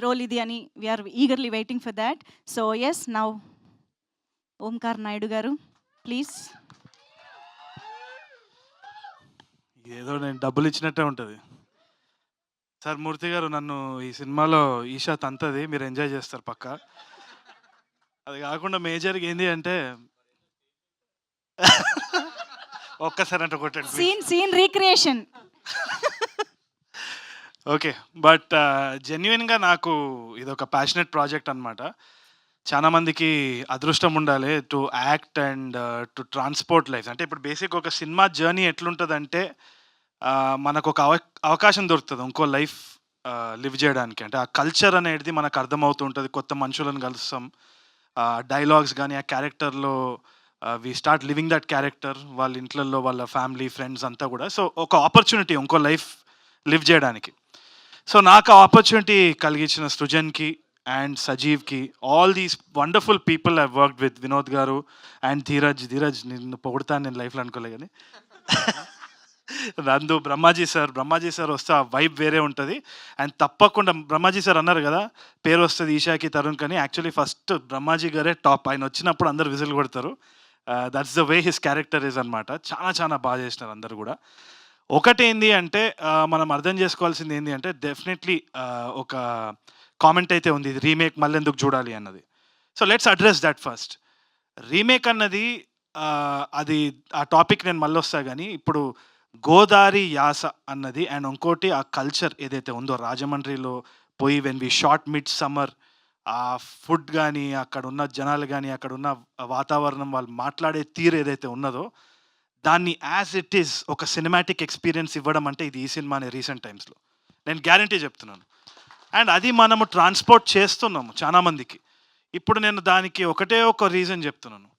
Role ఇది అని we are eagerly waiting for that. So yes, now Omkar Naidu గారు ప్లీజ్. ఏదో నేను డబ్బులు ఇచ్చినట్టే ఉంటుంది సార్. మూర్తి గారు నన్ను ఈ సినిమాలో ఈషా తంతది, మీరు ఎంజాయ్ చేస్తారు పక్క. అది కాకుండా మేజర్గా ఏంది అంటే ఒక్కసారి అంటే కొట్టండి సీన్ రీక్రియేషన్. ఓకే, బట్ జెన్యున్గా నాకు ఇది ఒక ప్యాషనెట్ ప్రాజెక్ట్ అనమాట. చాలా మందికి అదృష్టం ఉండాలి to act and to transport life. అంటే ఇప్పుడు బేసిక్ ఒక సినిమా జర్నీ ఎట్లుంటుందంటే మనకు ఒక అవకాశం దొరుకుతుంది ఇంకో లైఫ్ లివ్ చేయడానికి. అంటే ఆ కల్చర్ అనేది మనకు అర్థమవుతూ ఉంటుంది, కొత్త మనుషులను కలుస్తాం, డైలాగ్స్ కానీ ఆ క్యారెక్టర్లో we start living that character, వాళ్ళ ఇంట్లలో వాళ్ళ ఫ్యామిలీ ఫ్రెండ్స్ అంతా కూడా. సో ఒక ఆపర్చునిటీ ఇంకో లైఫ్ లివ్ చేయడానికి. సో నాకు ఆ ఆపర్చునిటీ కలిగించిన సృజన్కి అండ్ సజీవ్కి, all these wonderful people I worked with, Vinod గారు అండ్ ధీరజ్ నిన్ను పొగుడతాను నేను లైఫ్లో అనుకోలే కానీ నందు, బ్రహ్మాజీ సార్ వస్తే ఆ వైబ్ వేరే ఉంటుంది. అండ్ తప్పకుండా బ్రహ్మాజీ సార్ అన్నారు కదా పేరు వస్తుంది ఈషాకి తరుణ్ కానీ, యాక్చువల్లీ ఫస్ట్ బ్రహ్మాజీ గారే టాప్. ఆయన వచ్చినప్పుడు అందరు విజిల్ కొడతారు. That's the way his character is అనమాట. చాలా బాగా చేసినారు అందరు కూడా. ఒకటేంది అంటే మనం అర్థం చేసుకోవాల్సింది ఏంటి అంటే డెఫినెట్లీ ఒక కామెంట్ అయితే ఉంది, ఇది రీమేక్ మళ్ళీ ఎందుకు చూడాలి అన్నది. So let's address that first. Remake అన్నది అది ఆ టాపిక్ నేను మళ్ళీ వస్తా కానీ, ఇప్పుడు గోదారి యాస అన్నది అండ్ ఇంకోటి ఆ కల్చర్ ఏదైతే ఉందో రాజమండ్రిలో పోయి when we shot mid summer, ఆ ఫుడ్ కానీ అక్కడ ఉన్న జనాలు కానీ అక్కడ ఉన్న వాతావరణం వాళ్ళు మాట్లాడే తీరు ఏదైతే ఉన్నదో దాన్ని యాజ్ ఇట్ ఈస్ ఒక సినిమాటిక్ ఎక్స్పీరియన్స్ ఇవ్వడం అంటే ఇది ఈ సినిమానే రీసెంట్ టైమ్స్లో నేను గ్యారంటీ చెప్తున్నాను. అండ్ అది మనము ట్రాన్స్పోర్ట్ చేస్తున్నాము చాలామందికి. ఇప్పుడు నేను దానికి ఒకటే ఒక రీజన్ చెప్తున్నాను,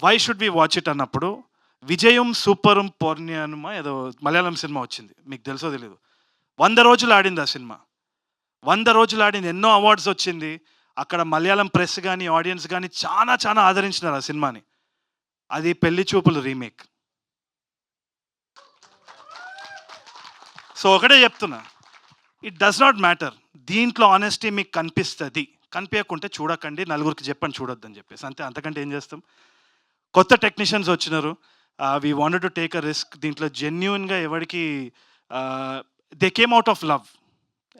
why should we watch it అన్నప్పుడు, విజయం సూపరం పౌర్ణ్యమా ఏదో మలయాళం సినిమా వచ్చింది, మీకు తెలుసో తెలీదు. 100 రోజులు ఆడింది ఆ సినిమా. 100 రోజులు ఆడింది, ఎన్నో అవార్డ్స్ వచ్చింది. అక్కడ మలయాళం ప్రెస్ కానీ ఆడియన్స్ కానీ చాలా ఆదరించినారు ఆ సినిమాని. అది పెళ్లి చూపులు రీమేక్. సో ఒకటే చెప్తున్నా, ఇట్ డస్ నాట్ మ్యాటర్. దీంట్లో ఆనెస్టీ మీకు కనిపిస్తుంది, కనిపించకుంటే చూడకండి, నలుగురికి చెప్పండి చూడొద్దని చెప్పేసి, అంతే. అంతకంటే ఏం చేస్తాం. కొత్త టెక్నీషియన్స్ వచ్చినారు, we wanted to take a risk. దీంట్లో జెన్యున్గా ఎవరికి they came out of love.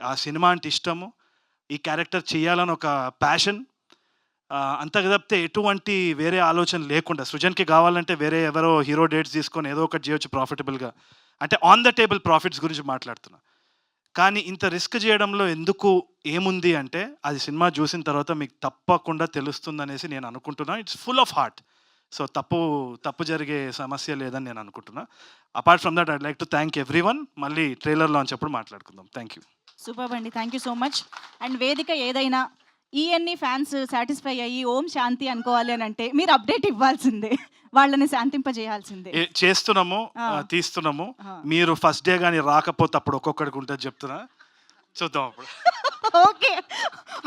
ఆ సినిమా అంటే ఇష్టము, ఈ క్యారెక్టర్ చేయాలని ఒక ప్యాషన్, అంత తప్పితే ఎటువంటి వేరే ఆలోచన లేకుండా. సృజన్కి కావాలంటే వేరే ఎవరో హీరో డేట్స్ తీసుకొని ఏదో ఒకటి చేయొచ్చు ప్రాఫిటబుల్గా, అంటే ఆన్ ద టేబుల్ ప్రాఫిట్స్ గురించి మాట్లాడుతున్నా. కానీ ఇంత రిస్క్ చేయడంలో ఎందుకు ఏముంది అంటే అది సినిమా చూసిన తర్వాత మీకు తప్పకుండా తెలుస్తుంది అనేసి నేను అనుకుంటున్నా. It's full of heart. So తప్పు జరిగే సమస్య లేదని నేను అనుకుంటున్నా. Apart from that I'd like to thank everyone. మళ్ళీ ట్రైలర్ లాంచ్ అప్పుడు మాట్లాడుకుందాం. Thank you. సూపర్ అండి, thank you so much. And వేదిక ఏదైనా ఈఎన్ని ఫ్యాన్స్ సాటిస్ఫై అయ్యి ఓం శాంతి అనుకోవాలి అని అంటే మీరు అప్డేట్ ఇవ్వాల్సిందే, వాళ్ళని శాంతింపజేయాల్సిందే. చేస్తున్నాము, తీస్తున్నాము. మీరు ఫస్ట్ డే కానీ రాకపోతే అప్పుడు ఒక్కొక్కడికి ఉంటుంది చెప్తున్నా, చూద్దాం అప్పుడు. ఓకే,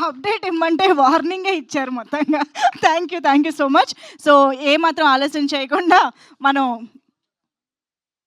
అప్డేట్ ఇమ్మంటే వార్నింగే ఇచ్చారు మొత్తంగా. Thank you so much. So ఏమాత్రం ఆలస్యం చేయకుండా మనం